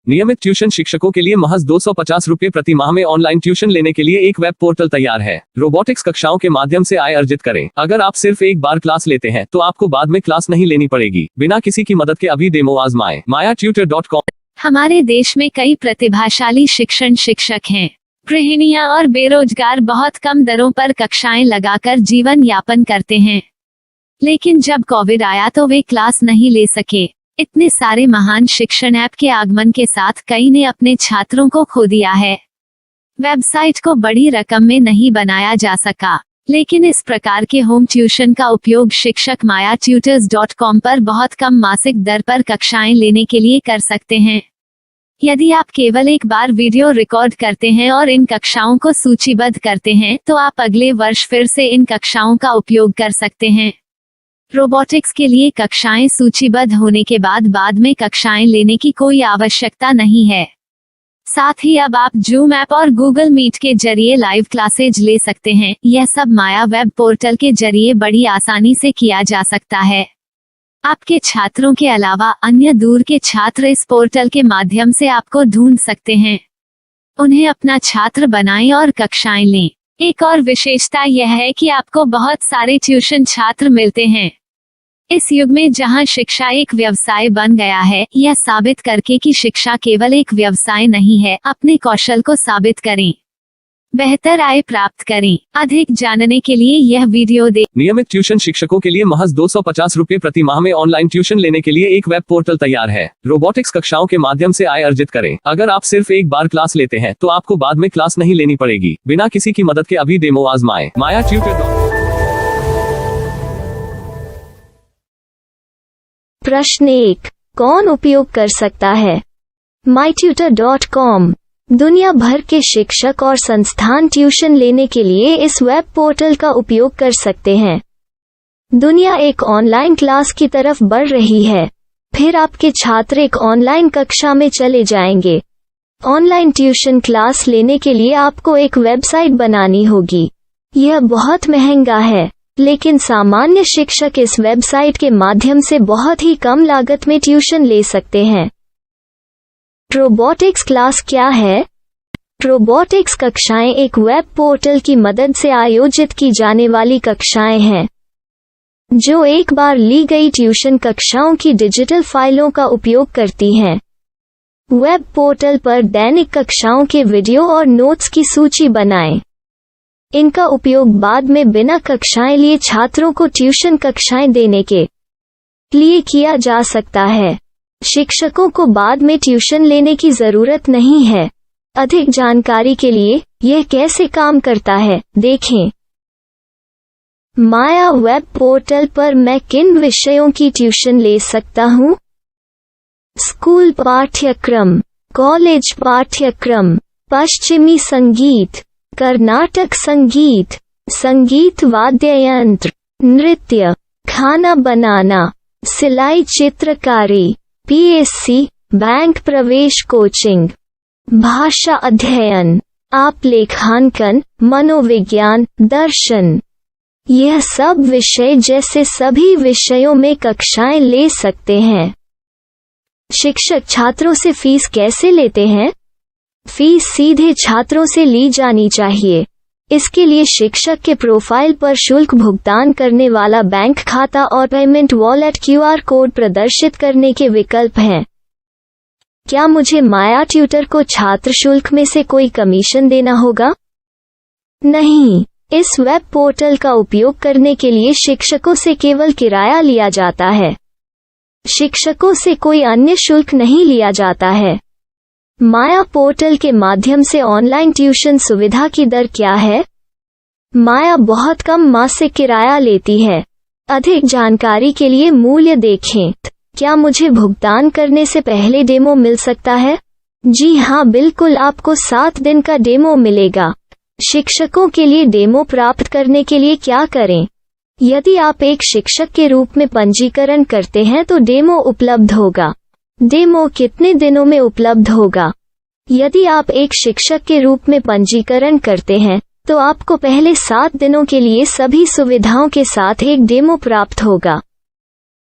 नियमित ट्यूशन शिक्षकों के लिए महज 250 रुपए प्रति माह में ऑनलाइन ट्यूशन लेने के लिए एक वेब पोर्टल तैयार है। रोबोटिक्स कक्षाओं के माध्यम से आय अर्जित करें। अगर आप सिर्फ एक बार क्लास लेते हैं तो आपको बाद में क्लास नहीं लेनी पड़ेगी। बिना किसी की मदद के अभी डेमो आजमाएं। mayatutor.com। हमारे देश में कई प्रतिभाशाली शिक्षक हैं। गृहिणियां और बेरोजगार बहुत कम दरों पर कक्षाएं लगाकर जीवन यापन करते हैं, लेकिन जब कोविड आया तो वे क्लास नहीं ले सके। इतने सारे महान शिक्षण ऐप के आगमन के साथ कई ने अपने छात्रों को खो दिया है। वेबसाइट को बड़ी रकम में नहीं बनाया जा सका, लेकिन इस प्रकार के होम ट्यूशन का उपयोग शिक्षक mayatutors.com पर बहुत कम मासिक दर पर कक्षाएं लेने के लिए कर सकते हैं। यदि आप केवल एक बार वीडियो रिकॉर्ड करते हैं और इन कक्षाओं को सूचीबद्ध करते हैं तो आप अगले वर्ष फिर से इन कक्षाओं का उपयोग कर सकते हैं। रोबोटिक्स के लिए कक्षाएं सूचीबद्ध होने के बाद में कक्षाएं लेने की कोई आवश्यकता नहीं है। साथ ही अब आप जूम ऐप और गूगल मीट के जरिए लाइव क्लासेज ले सकते हैं। यह सब माया वेब पोर्टल के जरिए बड़ी आसानी से किया जा सकता है। आपके छात्रों के अलावा अन्य दूर के छात्र इस पोर्टल के माध्यम से आपको ढूंढ सकते हैं। उन्हें अपना छात्र बनाएं और कक्षाएं लें। एक और विशेषता यह है कि आपको बहुत सारे ट्यूशन छात्र मिलते हैं। इस युग में जहां शिक्षा एक व्यवसाय बन गया है, यह साबित करके कि शिक्षा केवल एक व्यवसाय नहीं है, अपने कौशल को साबित करें, बेहतर आय प्राप्त करें। अधिक जानने के लिए यह वीडियो देखें। नियमित ट्यूशन शिक्षकों के लिए महज 250 रुपए प्रति माह में ऑनलाइन ट्यूशन लेने के लिए एक वेब पोर्टल तैयार है। रोबोटिक्स कक्षाओं के माध्यम से आय अर्जित करें। अगर आप सिर्फ एक बार क्लास लेते हैं तो आपको बाद में क्लास नहीं लेनी पड़ेगी। बिना किसी की मदद के अभी डेमो आजमाएं। mayatutor.com। प्रश्न 1, कौन उपयोग कर सकता है? mytutor.com दुनिया भर के शिक्षक और संस्थान ट्यूशन लेने के लिए इस वेब पोर्टल का उपयोग कर सकते हैं। दुनिया एक ऑनलाइन क्लास की तरफ बढ़ रही है। फिर आपके छात्र एक ऑनलाइन कक्षा में चले जाएंगे। ऑनलाइन ट्यूशन क्लास लेने के लिए आपको एक वेबसाइट बनानी होगी। यह बहुत महंगा है, लेकिन सामान्य शिक्षक इस वेबसाइट के माध्यम से बहुत ही कम लागत में ट्यूशन ले सकते हैं। रोबोटिक्स क्लास क्या है? रोबोटिक्स कक्षाएं एक वेब पोर्टल की मदद से आयोजित की जाने वाली कक्षाएं हैं, जो एक बार ली गई ट्यूशन कक्षाओं की डिजिटल फाइलों का उपयोग करती हैं। वेब पोर्टल पर दैनिक कक्षाओं के वीडियो और नोट्स की सूची बनाएं। इनका उपयोग बाद में बिना कक्षाएं लिए छात्रों को ट्यूशन कक्षाएं देने के लिए किया जा सकता है। शिक्षकों को बाद में ट्यूशन लेने की जरूरत नहीं है। अधिक जानकारी के लिए यह कैसे काम करता है, देखें। माया वेब पोर्टल पर मैं किन विषयों की ट्यूशन ले सकता हूँ? स्कूल पाठ्यक्रम, कॉलेज पाठ्यक्रम, पश्चिमी संगीत, कर्नाटक संगीत, संगीत वाद्य यंत्र, नृत्य, खाना बनाना, सिलाई चित्रकारी, पीएससी, बैंक प्रवेश कोचिंग, भाषा अध्ययन, आप लेखांकन, मनोविज्ञान, दर्शन। यह सब विषय जैसे सभी विषयों में कक्षाएं ले सकते हैं। शिक्षक छात्रों से फीस कैसे लेते हैं? फीस सीधे छात्रों से ली जानी चाहिए। इसके लिए शिक्षक के प्रोफाइल पर शुल्क भुगतान करने वाला बैंक खाता और पेमेंट वॉलेट क्यूआर कोड प्रदर्शित करने के विकल्प हैं। क्या मुझे माया ट्यूटर को छात्र शुल्क में से कोई कमीशन देना होगा? नहीं, इस वेब पोर्टल का उपयोग करने के लिए शिक्षकों से केवल किराया लिया जाता है। शिक्षकों से कोई अन्य शुल्क नहीं लिया जाता है। माया पोर्टल के माध्यम से ऑनलाइन ट्यूशन सुविधा की दर क्या है? माया बहुत कम मासिक किराया लेती है। अधिक जानकारी के लिए मूल्य देखें। क्या मुझे भुगतान करने से पहले डेमो मिल सकता है? जी हाँ, बिल्कुल, आपको 7 दिन का डेमो मिलेगा। शिक्षकों के लिए डेमो प्राप्त करने के लिए क्या करें? यदि आप एक शिक्षक के रूप में पंजीकरण करते हैं तो डेमो उपलब्ध होगा। डेमो कितने दिनों में उपलब्ध होगा? यदि आप एक शिक्षक के रूप में पंजीकरण करते हैं तो आपको पहले 7 दिनों के लिए सभी सुविधाओं के साथ एक डेमो प्राप्त होगा।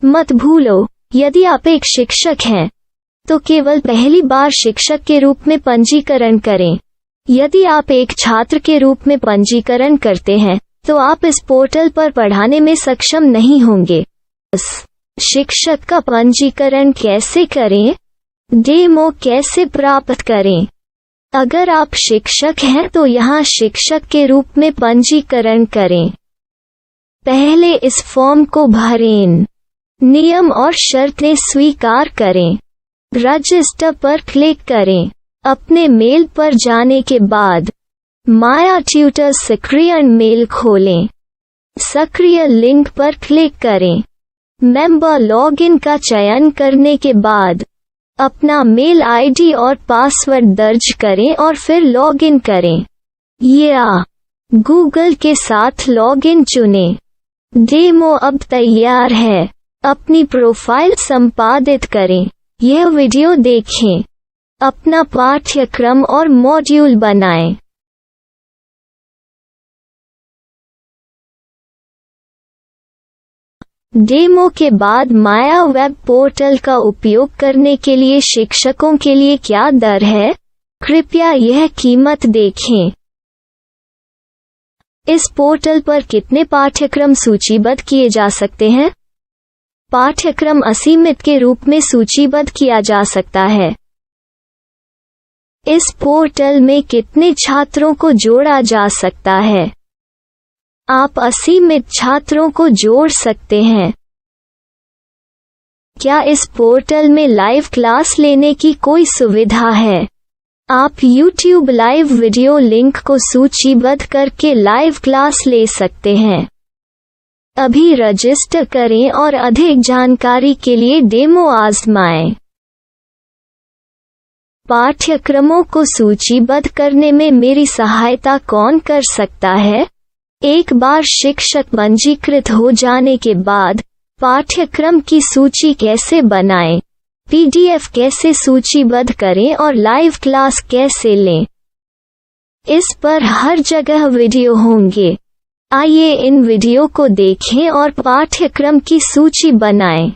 मत भूलो, यदि आप एक शिक्षक हैं तो केवल पहली बार शिक्षक के रूप में पंजीकरण करें। यदि आप एक छात्र के रूप में पंजीकरण करते हैं तो आप इस पोर्टल पर पढ़ाने में सक्षम नहीं होंगे। शिक्षक का पंजीकरण कैसे करें? डेमो कैसे प्राप्त करें? अगर आप शिक्षक हैं तो यहाँ शिक्षक के रूप में पंजीकरण करें। पहले इस फॉर्म को भरें। नियम और शर्तें स्वीकार करें। रजिस्टर पर क्लिक करें। अपने मेल पर जाने के बाद माया ट्यूटर सक्रिय मेल खोलें। सक्रिय लिंक पर क्लिक करें। मेंबर लॉगिन का चयन करने के बाद अपना मेल आईडी और पासवर्ड दर्ज करें और फिर लॉगिन करें या गूगल के साथ लॉगिन चुनें। डेमो अब तैयार है। अपनी प्रोफाइल संपादित करें। यह वीडियो देखें। अपना पाठ्यक्रम और मॉड्यूल बनाएं। डेमो के बाद माया वेब पोर्टल का उपयोग करने के लिए शिक्षकों के लिए क्या दर है? कृपया यह कीमत देखें। इस पोर्टल पर कितने पाठ्यक्रम सूचीबद्ध किए जा सकते हैं? पाठ्यक्रम असीमित के रूप में सूचीबद्ध किया जा सकता है। इस पोर्टल में कितने छात्रों को जोड़ा जा सकता है? आप असीमित छात्रों को जोड़ सकते हैं। क्या इस पोर्टल में लाइव क्लास लेने की कोई सुविधा है? आप YouTube लाइव वीडियो लिंक को सूचीबद्ध करके लाइव क्लास ले सकते हैं। अभी रजिस्टर करें और अधिक जानकारी के लिए डेमो आजमाएं। पाठ्यक्रमों को सूचीबद्ध करने में मेरी सहायता कौन कर सकता है? एक बार शिक्षक पंजीकृत हो जाने के बाद पाठ्यक्रम की सूची कैसे बनाएं, PDF कैसे सूचीबद्ध करें और लाइव क्लास कैसे लें, इस पर हर जगह वीडियो होंगे। आइए इन वीडियो को देखें और पाठ्यक्रम की सूची बनाएं।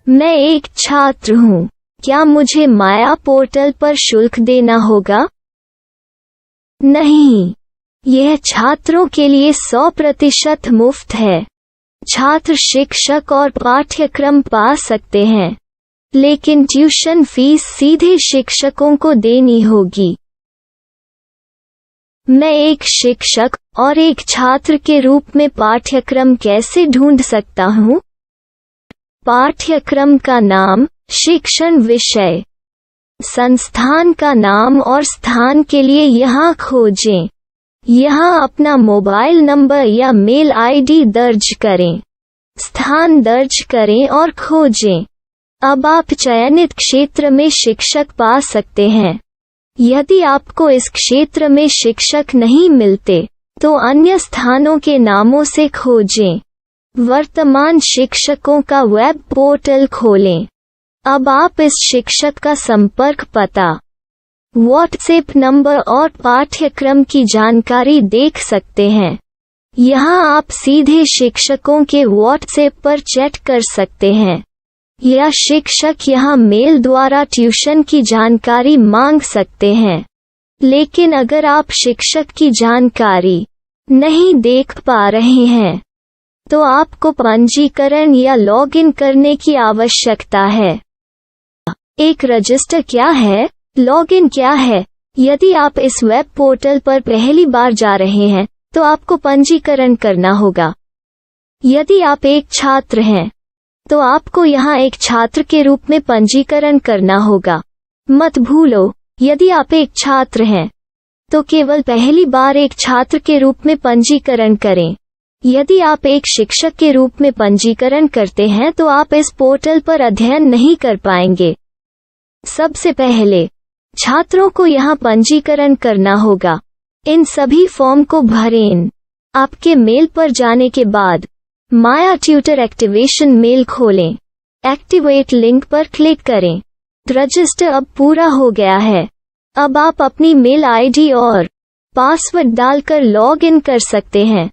मैं एक छात्र हूँ। क्या मुझे माया पोर्टल पर शुल्क देना होगा? नहीं, यह छात्रों के लिए 100% मुफ्त है। छात्र शिक्षक और पाठ्यक्रम पा सकते हैं, लेकिन ट्यूशन फीस सीधे शिक्षकों को देनी होगी। मैं एक शिक्षक और एक छात्र के रूप में पाठ्यक्रम कैसे ढूंढ सकता हूँ? पाठ्यक्रम का नाम, शिक्षण विषय, संस्थान का नाम और स्थान के लिए यहाँ खोजें। यहाँ अपना मोबाइल नंबर या मेल आईडी दर्ज करें। स्थान दर्ज करें और खोजें। अब आप चयनित क्षेत्र में शिक्षक पा सकते हैं। यदि आपको इस क्षेत्र में शिक्षक नहीं मिलते, तो अन्य स्थानों के नामों से खोजें। वर्तमान शिक्षकों का वेब पोर्टल खोलें। अब आप इस शिक्षक का संपर्क पता, व्हाट्सएप नंबर और पाठ्यक्रम की जानकारी देख सकते हैं। यहाँ आप सीधे शिक्षकों के व्हाट्सएप पर चैट कर सकते हैं या शिक्षक यहाँ मेल द्वारा ट्यूशन की जानकारी मांग सकते हैं। लेकिन अगर आप शिक्षक की जानकारी नहीं देख पा रहे हैं, तो आपको पंजीकरण या लॉगिन करने की आवश्यकता है। एक रजिस्टर क्या है? लॉगिन क्या है? यदि आप इस वेब पोर्टल पर पहली बार जा रहे हैं, तो आपको पंजीकरण करना होगा। यदि आप एक छात्र हैं, तो आपको यहाँ एक छात्र के रूप में पंजीकरण करना होगा। मत भूलो, यदि आप एक छात्र हैं, तो केवल पहली बार एक छात्र के रूप में पंजीकरण करें। यदि आप एक शिक्षक के रूप में पंजीकरण करते हैं तो आप इस पोर्टल पर अध्ययन नहीं कर पाएंगे। सबसे पहले छात्रों को यहाँ पंजीकरण करना होगा। इन सभी फॉर्म को भरें। आपके मेल पर जाने के बाद माया ट्यूटर एक्टिवेशन मेल खोलें। एक्टिवेट लिंक पर क्लिक करें। रजिस्टर अब पूरा हो गया है। अब आप अपनी मेल आईडी और पासवर्ड डालकर लॉग इन कर सकते हैं।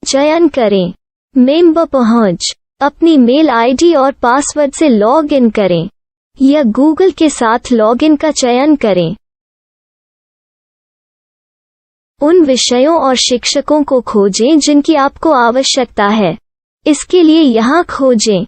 चयन करें। मेंबर पहुंच। अपनी मेल आईडी और पासवर्ड से लॉग इन करें या गूगल के साथ लॉगिन का चयन करें। उन विषयों और शिक्षकों को खोजें जिनकी आपको आवश्यकता है। इसके लिए यहाँ खोजें।